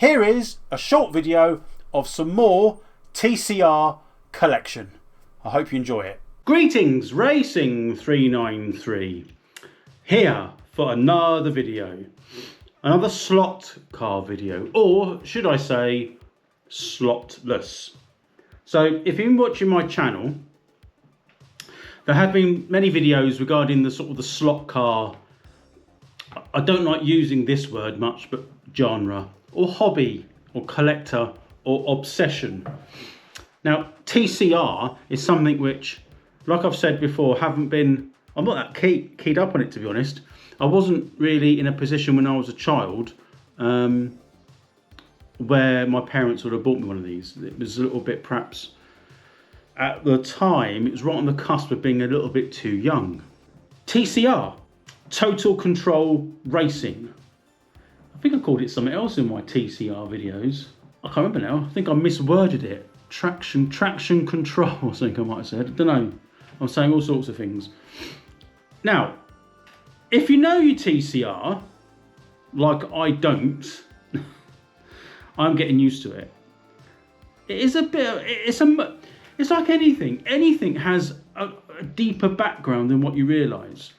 Here is a short video of some more TCR collection. I hope you enjoy it. Greetings, Racing 393 here for another video. Another slot car video, or should I say slotless. So if you've been watching my channel, there have been many videos regarding the sort of the slot car, I don't like using this word much, but genre, or hobby, or collector, or obsession. Now, TCR is something which, like I've said before, I'm not that keyed up on it, to be honest. I wasn't really in a position when I was a child where my parents would have bought me one of these. It was a little bit, perhaps, at the time, it was right on the cusp of being a little bit too young. TCR, Total Control Racing. I think I called it something else in my TCR videos. I can't remember now. I think I misworded it. Traction control, I think I might have said. I don't know. I'm saying all sorts of things. Now, if you know your TCR, like I don't, I'm getting used to it. It is a bit, it's like anything. Anything has a deeper background than what you realise.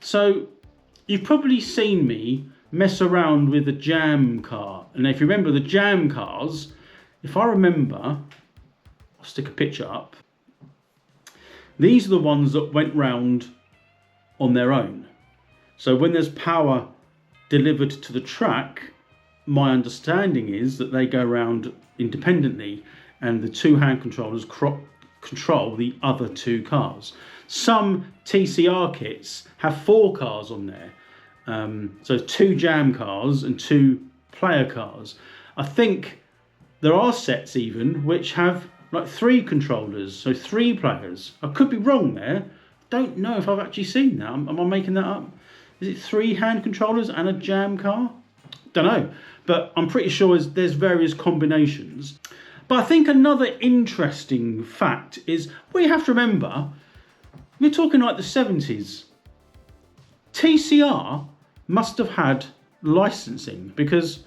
So, you've probably seen me mess around with the jam car. And if you remember the jam cars, if I remember, I'll stick a picture up. These are the ones that went round on their own. So when there's power delivered to the track, my understanding is that they go around independently and the two hand controllers control the other two cars. Some TCR kits have 4 cars on there. So 2 jam cars and 2 player cars. I think there are sets even which have like 3 controllers, so 3 players. I could be wrong there. Don't know if I've actually seen that. Am I making that up? Is it 3 hand controllers and a jam car? Don't know, but I'm pretty sure there's various combinations. But I think another interesting fact is what you have to remember, we're talking like the 70s. TCR must have had licensing because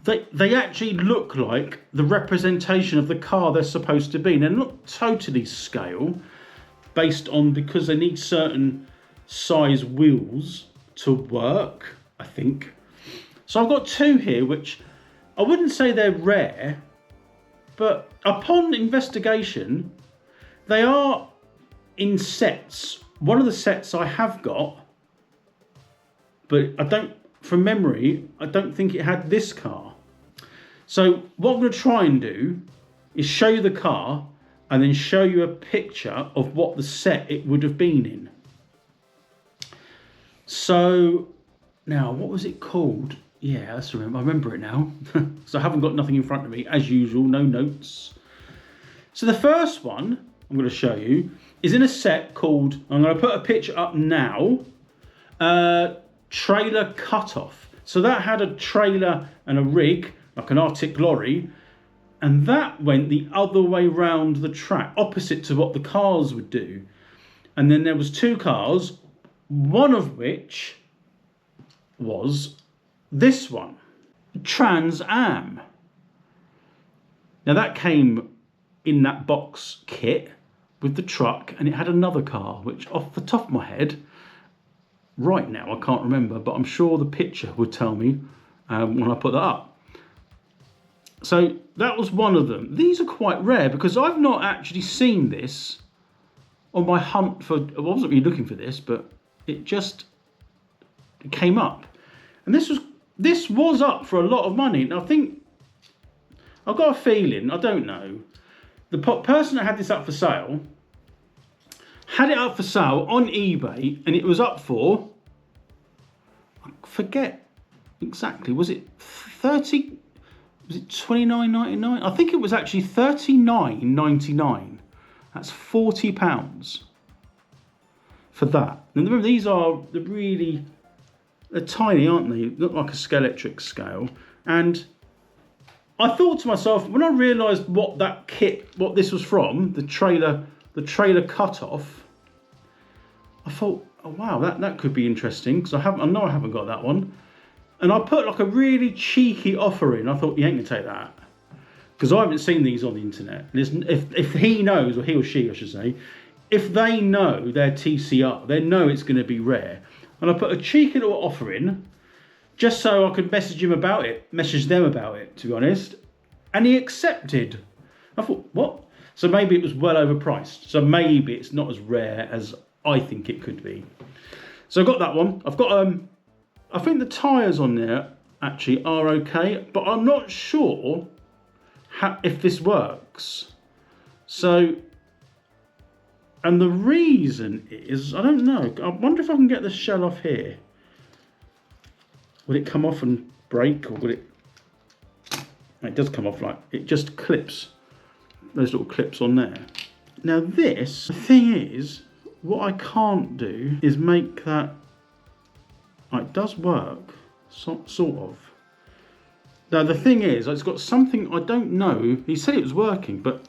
they actually look like the representation of the car they're supposed to be. They're not totally scale based on, because they need certain size wheels to work, I think. So I've got 2 here, which I wouldn't say they're rare, but upon investigation, they are in sets. One of the sets I have got, but from memory, I don't think it had this car. So what I'm going to try and do is show you the car and then show you a picture of what the set it would have been in. So now, what was it called? Yeah, I remember it now. So I haven't got nothing in front of me, as usual, no notes. So the first one I'm going to show you is in a set called, I'm going to put a picture up now, Trailer Cutoff. So that had a trailer and a rig, like an Arctic lorry, and that went the other way round the track, opposite to what the cars would do. And then there was 2 cars, one of which was this one, Trans Am. Now that came in that box kit with the truck, and it had another car, which off the top of my head, right now I can't remember, but I'm sure the picture would tell me when I put that up. So that was one of them. These are quite rare because I've not actually seen this on my hunt for, I wasn't really looking for this, but it just came up. And this was up for a lot of money. And I think, I've got a feeling, I don't know, the person that had this up for sale had it up for sale on eBay, and it was up for, I forget exactly, was it 30? Was it $29.99? I think it was actually $39.99. That's £40 for that. And remember, these are they're tiny, aren't they? Look like a Skeletrix scale. And I thought to myself, when I realised what this was from, the trailer cutoff, I thought, oh wow, that could be interesting, because I know I haven't got that one. And I put like a really cheeky offer in. I thought, you ain't gonna take that. Because I haven't seen these on the internet. If he knows, or he or she I should say, if they know they're TCR, they know it's going to be rare. And I put a cheeky little offer in, just so I could message them about it, to be honest. And he accepted. I thought, what? So maybe it was well overpriced. So maybe it's not as rare as I think it could be. So I got that one. I've got, I think the tyres on there actually are okay, but I'm not sure if this works. So, and the reason is, I don't know. I wonder if I can get the shell off here. Will it come off and break, or will it? It does come off, like it just clips. Those little clips on there. Now this, the thing is, what I can't do is make that. It does work, sort of. Now the thing is, it's got something, I don't know, he said it was working, but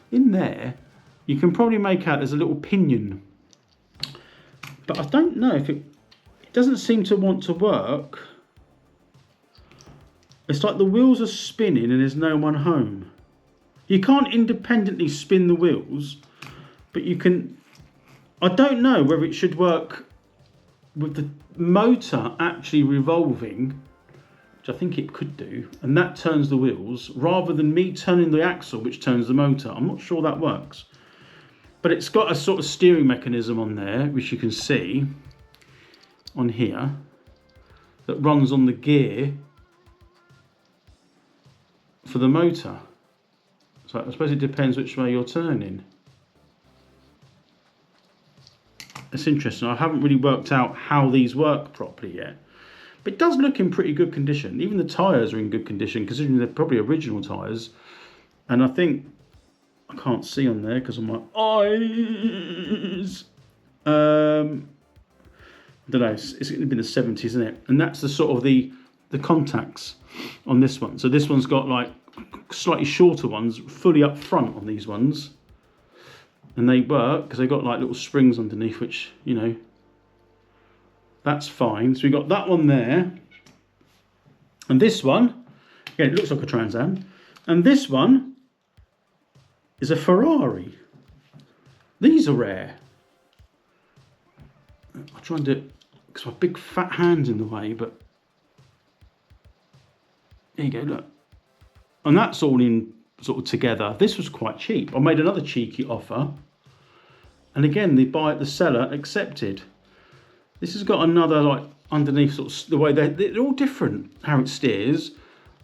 in there, you can probably make out there's a little pinion. But I don't know if it doesn't seem to want to work. It's like the wheels are spinning and there's no one home. You can't independently spin the wheels, but you can, I don't know whether it should work with the motor actually revolving, which I think it could do, and that turns the wheels, rather than me turning the axle, which turns the motor. I'm not sure that works. But it's got a sort of steering mechanism on there, which you can see on here, that runs on the gear for the motor. So I suppose it depends which way you're turning. It's interesting. I haven't really worked out how these work properly yet. But it does look in pretty good condition. Even the tyres are in good condition, considering they're probably original tyres. And I think, I can't see on there because of my eyes. I don't know, it's going to be the 70s, isn't it? And that's the sort of the contacts on this one. So this one's got like slightly shorter ones, fully up front on these ones. And they work because they've got like little springs underneath, which, you know, that's fine. So we got that one there. And this one, again, it looks like a Trans Am. And this one is a Ferrari. These are rare. I'll try and do it because my big fat hand's in the way, but there you go, look. And that's all in sort of together. This was quite cheap. I made another cheeky offer. And again, the seller accepted. This has got another, like, underneath sort of the way they're all different, how it steers.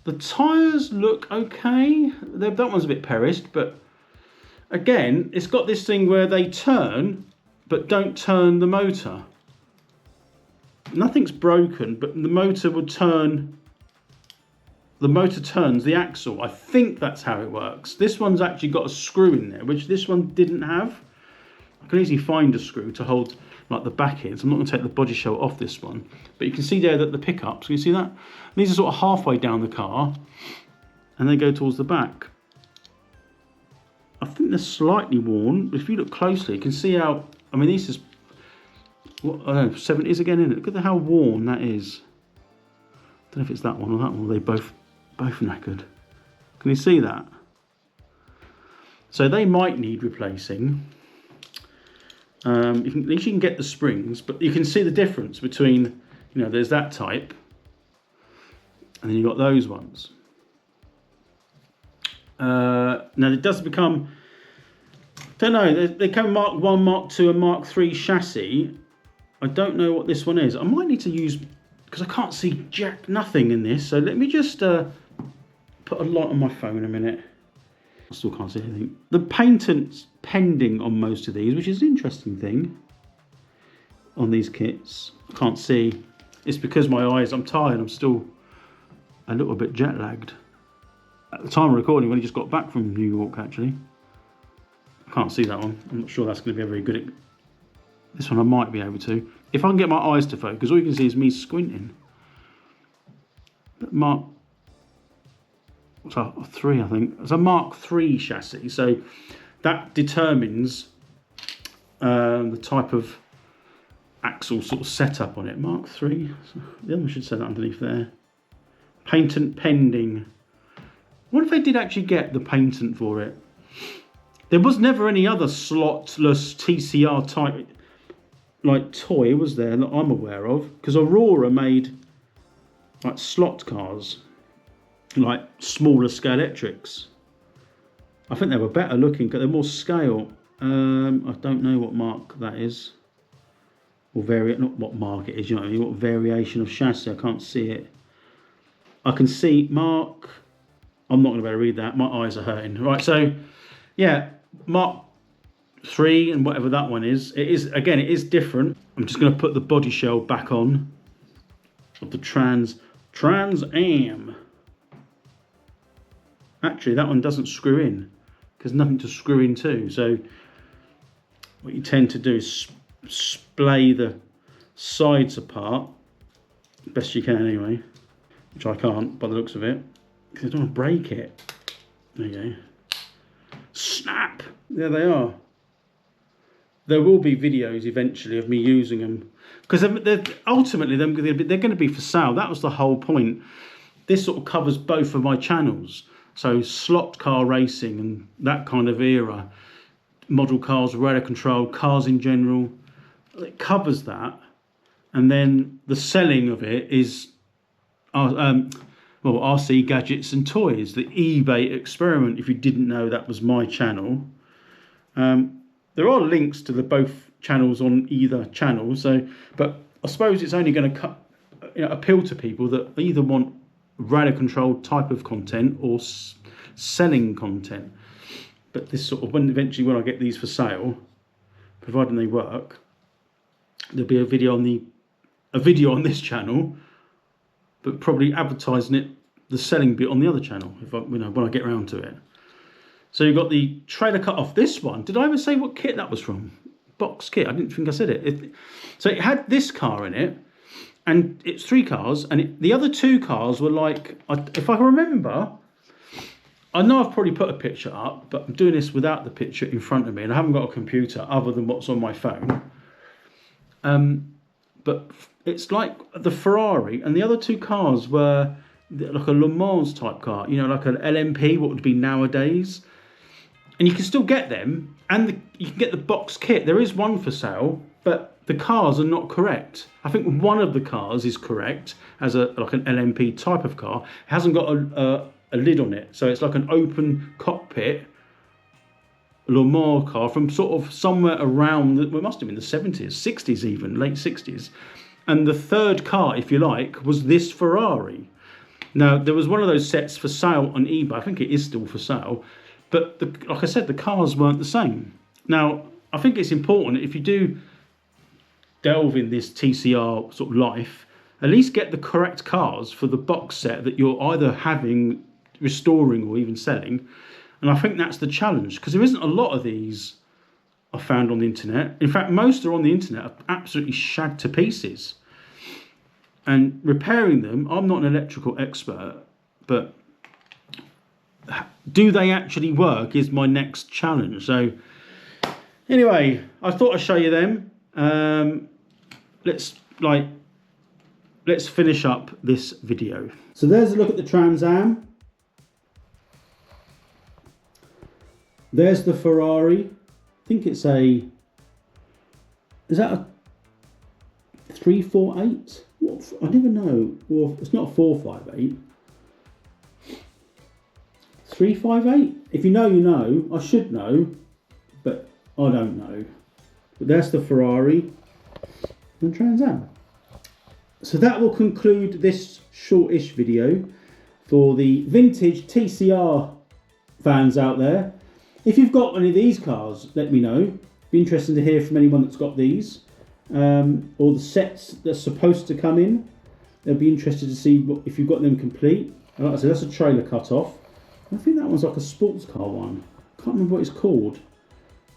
The tyres look okay. That one's a bit perished, but again, it's got this thing where they turn, but don't turn the motor. Nothing's broken, but the motor would turn. The motor turns the axle. I think that's how it works. This one's actually got a screw in there, which this one didn't have. I can easily find a screw to hold like the back in, so I'm not going to take the body shell off this one. But you can see there that the pickups, can you see that? These are sort of halfway down the car, and they go towards the back. I think they're slightly worn, but if you look closely, you can see how, I mean, this is, what, I don't know, 70s again, isn't it? Look at how worn that is. I don't know if it's that one or that one, they both knackered. Can you see that? So they might need replacing. At least you can get the springs, but you can see the difference between, you know, there's that type, and then you've got those ones. Now it does become, don't know, they come Mark 1, Mark 2 and Mark 3 chassis. I don't know what this one is. I might need to use, because I can't see jack nothing in this, so let me just put a light on my phone a minute. I still can't see anything. The patent's pending on most of these, which is an interesting thing on these kits. I can't see. It's because my eyes, I'm tired, I'm still a little bit jet lagged. At the time of recording, when he just got back from New York, actually. I can't see that one. I'm not sure that's going to be very good. This one I might be able to. If I can get my eyes to focus, all you can see is me squinting. But Mark 3, I think. It's a Mark 3 chassis, so that determines the type of axle sort of setup on it. Mark III. The other one should say that underneath there. Patent pending. What if they did actually get the patent for it? There was never any other slotless TCR type like toy, was there, that I'm aware of? Because Aurora made like slot cars, like smaller scale electrics. I think they were better looking because they're more scale. I don't know what mark that is, or not what mark it is. You know what I mean? What variation of chassis? I can't see it. I can see mark. I'm not going to be able to read that. My eyes are hurting. Right, so yeah, Mark III and whatever that one is. It is, again, it is different. I'm just going to put the body shell back on of the Trans Am. Actually, that one doesn't screw in because nothing to screw into. So what you tend to do is splay the sides apart best you can anyway, which I can't by the looks of it because I don't want to break it. There you go. Snap! There they are. There will be videos eventually of me using them because ultimately they're going to be for sale. That was the whole point. This sort of covers both of my channels. So slot car racing and that kind of era, model cars, radar control, cars in general. It covers that, and then the selling of it is RC gadgets and toys, the eBay experiment. If you didn't know, that was my channel. There are links to the both channels on either channel. So, but I suppose it's only going to appeal to people that either want radar control type of content or selling content. But this sort of eventually when I get these for sale, providing they work, there'll be a video on this channel, but probably advertising it, the selling bit on the other channel if when I get around to it. So you've got the trailer cut off this one. Did I ever say what kit that was from? Box kit. I didn't think I said it. So it had this car in it, and it's 3 cars, and the other 2 cars were like, if I remember, I know I've probably put a picture up, but I'm doing this without the picture in front of me, and I haven't got a computer other than what's on my phone. But it's like the Ferrari, and the other 2 cars were like a Le Mans type car, like an LMP, what would be nowadays. And you can still get them, and you can get the box kit. There is one for sale, but the cars are not correct. I think one of the cars is correct as like an LMP type of car. It hasn't got a lid on it, so it's like an open cockpit Le Mans car from sort of somewhere around, it must have been the 70s, 60s even, late 60s. And the third car, if you like, was this Ferrari. Now, there was one of those sets for sale on eBay. I think it is still for sale. But like I said, the cars weren't the same. Now, I think it's important if you do delve in this TCR sort of life, at least get the correct cars for the box set that you're either having, restoring, or even selling. And I think that's the challenge, because there isn't a lot of these I found on the internet. In fact, most are on the internet are absolutely shagged to pieces. And repairing them, I'm not an electrical expert, but do they actually work is my next challenge. So anyway, I thought I'd show you them. Let's finish up this video. So there's a look at the Trans Am. There's the Ferrari. I think it's is that a 348? I never know. Well, it's not a 458. 358? If you know, you know. I should know, but I don't know. But that's the Ferrari and Trans Am. So that will conclude this shortish video for the vintage TCR fans out there. If you've got any of these cars, let me know. Be interested to hear from anyone that's got these. Or the sets that's supposed to come in. They'll be interested to see if you've got them complete. Like I said, that's a trailer cut off. I think that one's like a sports car one. I can't remember what it's called.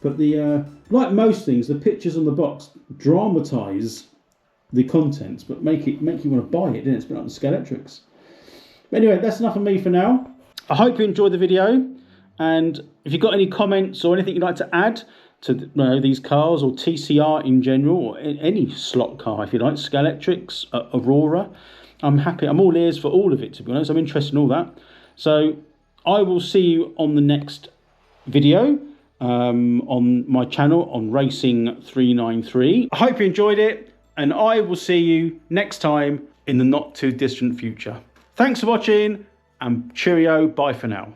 But the like most things, the pictures on the box dramatise the contents, but make you want to buy it, didn't it? It's been like the Skeletrix. But anyway, that's enough of me for now. I hope you enjoyed the video, and if you've got any comments or anything you'd like to add, to these cars, or TCR in general, or any slot car if you like, Scalextrics, Aurora. I'm happy. I'm all ears for all of it, to be honest. I'm interested in all that. So I will see you on the next video on my channel on Racing 393. I hope you enjoyed it, and I will see you next time in the not too distant future. Thanks for watching, and cheerio, bye for now.